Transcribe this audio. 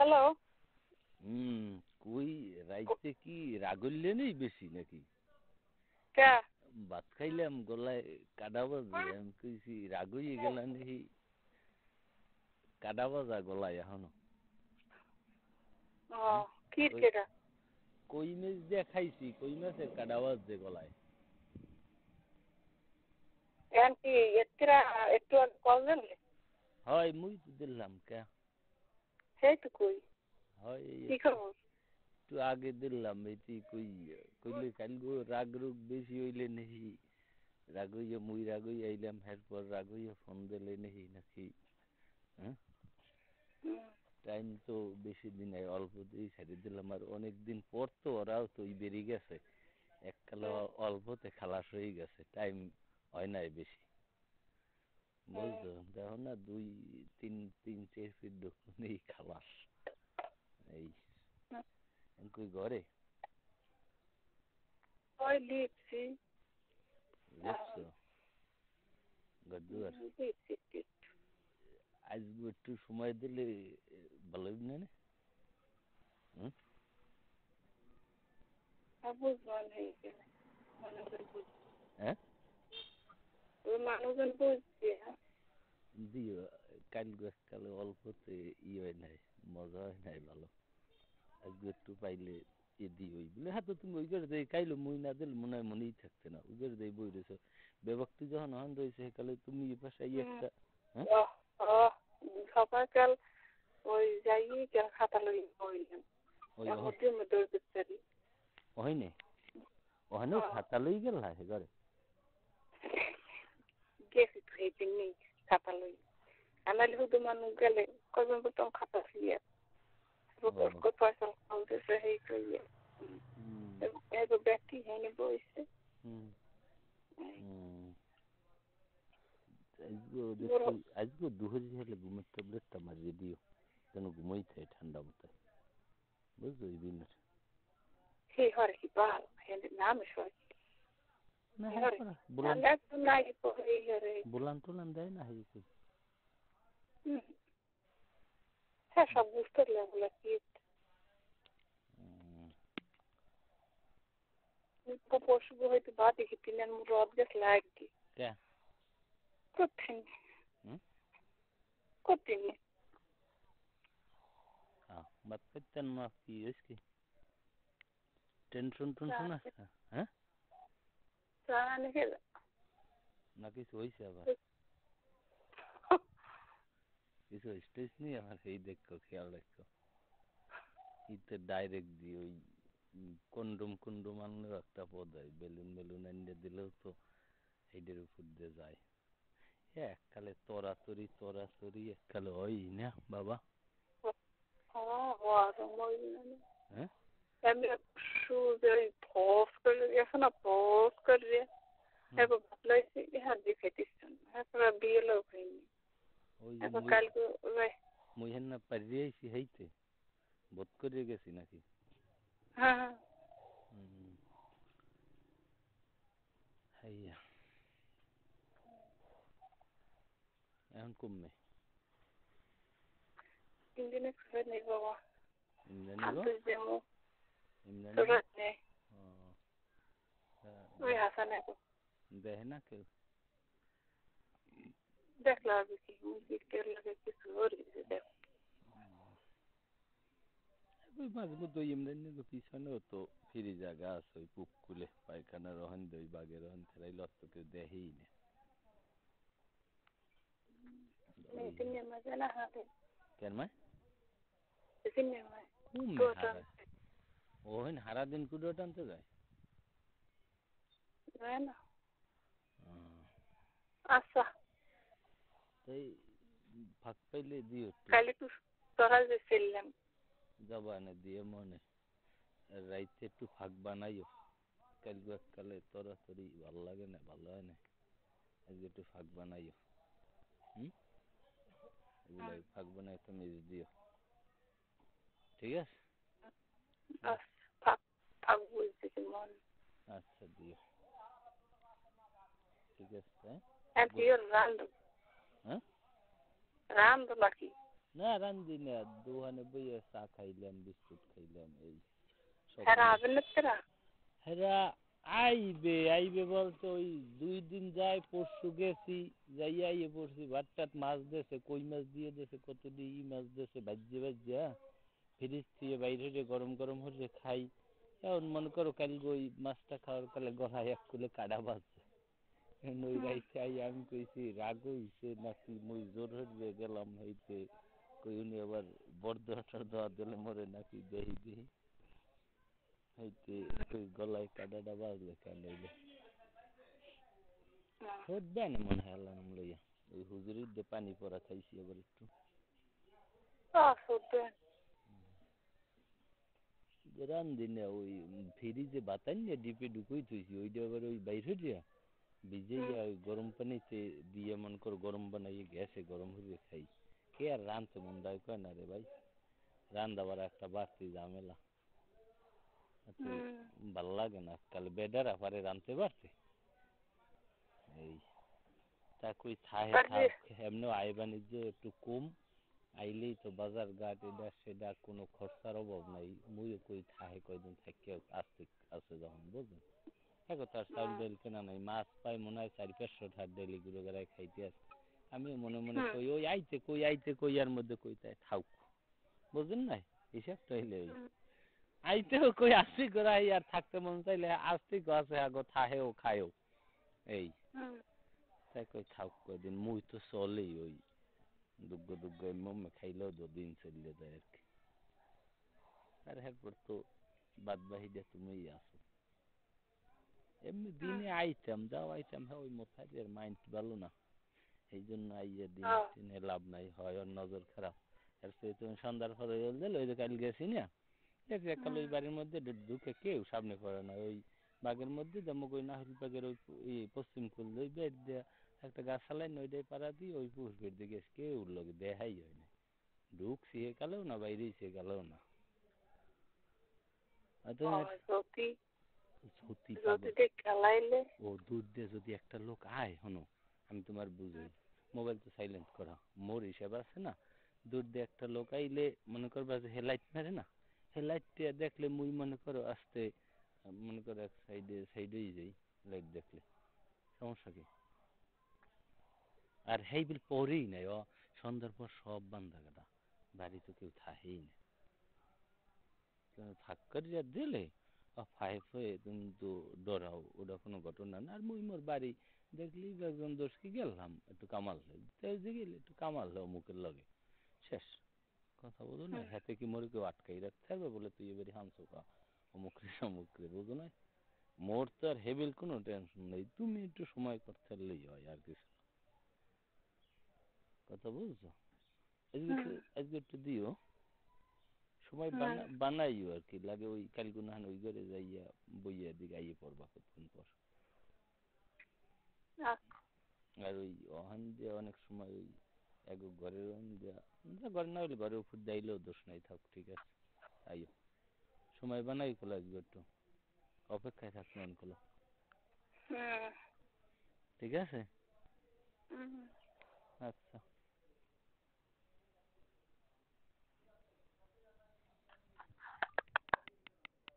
Hello. কই রাইতে কি রাগল্লে নেই বেশি নাকি? কে? ভাত খাইলাম গলায় কাদা বাজে, আমি কইছি রাগ হইয়ে গেলাম দেখি কাদা বাজা গলায় এখনো। কি কেটা? কই মাছ দিয়ে খাইছি, কই মাছের কাদা বাজছে গলায়। এখন কি একটু আগে কল দিলে? হয় মুই তো দিলাম কে? সেই তো কই। হয় কি খবর? একটু আগে দিলাম, এটি কইলে কালগো রাগ রোগ বেশি হইলে নাকি রাগ হইয়া মুই রাগ হইয়া আইলাম, এরপর রাগ হইয়া ফোন দিলে নাকি? হ্যাঁ, টাইম তো বেশি দিন অল্প দিয়ে ছেড়ে দিলাম, আর অনেক দিন পর তো ওরাও তো বেরিয়ে গেছে, এককালে অল্পতে খালাস হয়ে গেছে, টাইম হয় নাই বেশি, বুঝছো? দেখো না 2-3 ফিট নেই খালাস। এই কই ঘরে ওই লিখছি। লিখছো ঘর দুয়ার? আজকে একটু সময় দিলে ভালো না? হ্যাঁ মানুষজন বুঝছি। দিও কালে অল্পতে হয় নাই, মজা হয় নাই ভালো, আজকে একটু পাইলে দিও বলে। হ্যাঁ তো তুমি ওই করে দেয় কাইলো মই না দিল মনে হয় মনেই থাকতে না, ওই করে দেয় বই রয়েছে বেভক্তি যখন হন রয়েছে সেকালে তুমি পাশে একটা। হ্যাঁ সকাল ওই যাই খাতা লই বইলাম ওই হয় নে ওখানেও খাতা লই গেল না সে ঘরে গেছি তো এই দিন নেই খাতা লই। আমার শুধু মানুষ গেলে কজন প্রথম খাতা ফিরিয়ে পয়সা খাওয়াতেছে সেই করিয়ে এবার ব্যক্তি হেনে বইছে। আজকে দুপুরে হলে ঘুমের ট্যাবলেটটা মারিয়ে দিও, যেন ঘুমোই থাকে ঠান্ডা মাথায়, বুঝছো? এই দিনের সেই হরে কি বাল নাম বুলান টুলান দেয় না? হ্যাঁ সব বুঝতে লাগলো কি পশু হয়তো বা দেখি তিন রদ গাছ লাগি করতেন করতেন বাদ করতেন না কি কি টেনশন টেনশন আছে? হ্যাঁ না কিছু হয়েছে আবার? কিছু স্টেজ নেই আমার? এই দেখো খেয়াল রাখো, ইতে ডাইরেক্ট দিয়ে ওই কন্ডম আনলেও একটা পদ হয়, বেলুন আনিয়ে দিলেও তো এইটার উপর দিয়ে যায়। এককালে তরাতরি এককালে হয় না বাবা? হ্যাঁ মুই না পারিয়ে আইছি হইতে বোধ করে গেছি নাকি? এখন কমবে দেখে না কেউ? দেখলা কি কিছু ওই মাঝে মধ্যে এমনি পিছনেও তো ফ্রি জায়গা আছে, ওই পুক খুলে পায়খানা রহন দেয়, বাঘের রহন ফেরাই লত্ত কেউ দেখেই না। কেন মায় ওহন হারা দিন কুড়ো টানতে যায়? আচ্ছা তাই ফাঁক পাইলে দিও, কাল একটু তোরা যে ছিলাম যাবা না দিয়ে মনে রাইতে একটু ফাঁক বানাইও, কালে তরাতরি ভাল লাগে না, ভালো হয় না, আজকে একটু ফাঁক বানাইও। এগুলো ফাঁক বানাই তুমি দিও, ঠিক আছে? আচ্ছা দিও, ঠিক আছে। রাম তো নাকি না রান্ধি না, দোকানে বইয়ে চা খাইলাম, বিস্কুট খাইলাম, এই হেরা আবেন না তেরা? হেরা আইবে বলতে ওই 2 দিন যায়, পরশু গেছি, যাইয়া আইয়ে পড়ছি, ভাত টাত মাছ দিয়েছে, কই মাছ দিয়ে দিয়েছে, কতটি মাছ দিয়েছে, ভাজ্যে ফ্রিজ থেকে বাইরে হয়ে গরম গরম হয়ে খাই। এখন মনে করো কালকে ওই মাছটা খাওয়ার কালে গলায় এক কুলে কাটা বাজছে। ওই রাইতে আই আমি কইছি রাগ হইছে নাকি মুই জোর হয়ে গেলাম হইতে, কই উনি আবার বরদোয়াটার দোয়া দিলে মরে নাকি দেহি হইতে, কই গলায় কাটাটা বাজলে কেন হইলে হচ্ছে না মনে হয় আল্লাহ নাম লইয়া। ওই হুজুরির দিয়ে পানি পড়া খাইছি আবার একটু। রান্ধি না, ওই ফ্রিজে বাতান নিয়ে ডিপে ঢুকুই থইছি, ওইটা আবার ওই বাইরে দিয়া ভিজাইয়া ওই গরম পানিতে দিয়ে মনে করো গরম বানাইয়ে গ্যাসে গরম হয়ে খাই। কে আর রান্ধতে মন দেয় কয় না রে ভাই, রান্ধা বাড়া একটা বাড়তি ঝামেলা, ভাল লাগে না। তাহলে বেডারা পারে রান্ধতে পারতে এই তা কই থাহে থাক, এমনি আয় বাণিজ্য একটু কম, আইলেই তো বাজার ঘাট এটা সেটা, কোনো খরচার অভাব নাই। মুইও কই থাহে কয়দিন থাকিয়া আসতে আছে যখন বুঝলেন, দেখো তার চাউল ডাল কেনা নাই, মাছ পাই মনে হয় 400-500 টাকা ডেলি ঘুরে বেড়ায় খাইতে আসে। আমিও মনে মনে কই ওই আইতে কই আর মধ্যে কই তাই থাক, বুঝলেন না হিসাবটা হইলে ওই আইতেও কই আসি করে আর থাকতে মন চাইলে আসতে আছে আগো থাহেও খায়ও এই, তাই কই থাক কয়দিন, মুই তো চলেই ওই দুগ্গ মমে খাইলেও দিন চলে যায় আর কি। আর এরপর তো বাদ বাহিটা তুমি আসো, এমনি দিনে আইতাম হ্যাঁ ওই মোথারিয়ার মাইন্ড ভালো না, এই জন্য আইয়া দিনে টিনে লাভ নাই, হয় ওর নজর খারাপ। এরপরে তুমি সন্ধ্যার পরে দিল ওই যে কাল গেছি না, দেখছি একাল ওই বাড়ির মধ্যে ঢুকে কেউ সামনে করে না, ওই বাগের মধ্যে যেমন ওই নাহল বাগের ওই পশ্চিম কুল ওই বেড দেওয়া একটা গাছ চালাই ওইটাই পাড়া দিয়ে ওই পুষ বেড দিয়ে গেছে, কেউ লোক দেখাই হয় না, ঢুকছি এ কালেও না বাইরে সে গেলেও না। সত্যি ও দূর দিয়ে যদি একটা লোক আয় হনো, আমি তোমার বুঝাই, মোবাইল তো সাইলেন্ট করা, মোর হিসাব আছে না, দূর দিয়ে একটা লোক আইলে মনে করবা যে হেলাইট মারে না, হেলাইটটা দেখলে মুই মনে করো আসতে মনে করো এক সাইডেই যাই লাইট দেখলে, সমস্যা কি? আর হেই বিল পরেই নাই, ও সন্ধ্যার পর সব বান্ধা কাটা, বাড়ি তো কেউ থাকেই না, থাক্কার যা দিলে ফাইভ হয়ে তুমি তো ডরাও, ওটা কোনো ঘটনা না। আর মুই মোর বাড়ি দেখলি একজন দোষকে গেলাম একটু কামাল গেলে একটু কামাল মুখের লগে শেষ কথা, বুঝো না? হাতে কি মরে কেউ আটকাই রাখতে হবে বলে তুই এবারে হামসোকা অমুকরে বুঝো না? মোর তো আর হেবিল কোনো টেনশন নেই, তুমি একটু সময় করতে পারলেই হয়, আর কিছু কথা বুঝছো? আজকে একটু দিও সময় বানাইও আর কি লাগে, ওই কালগুনাহান ওই ঘরে যাইয়া বইয়া দিকে আইয়ে পড়বা কতক্ষণ পর। আর ওই অহান যে অনেক সময় ওই এক ঘরের ঘর না হইলে ঘরের উপর যাইলেও দোষ নাই, থাক ঠিক আছে আইও, সময় বানাই খোলা আজকে একটু অপেক্ষায় থাকবেন খোলা, ঠিক আছে? আচ্ছা।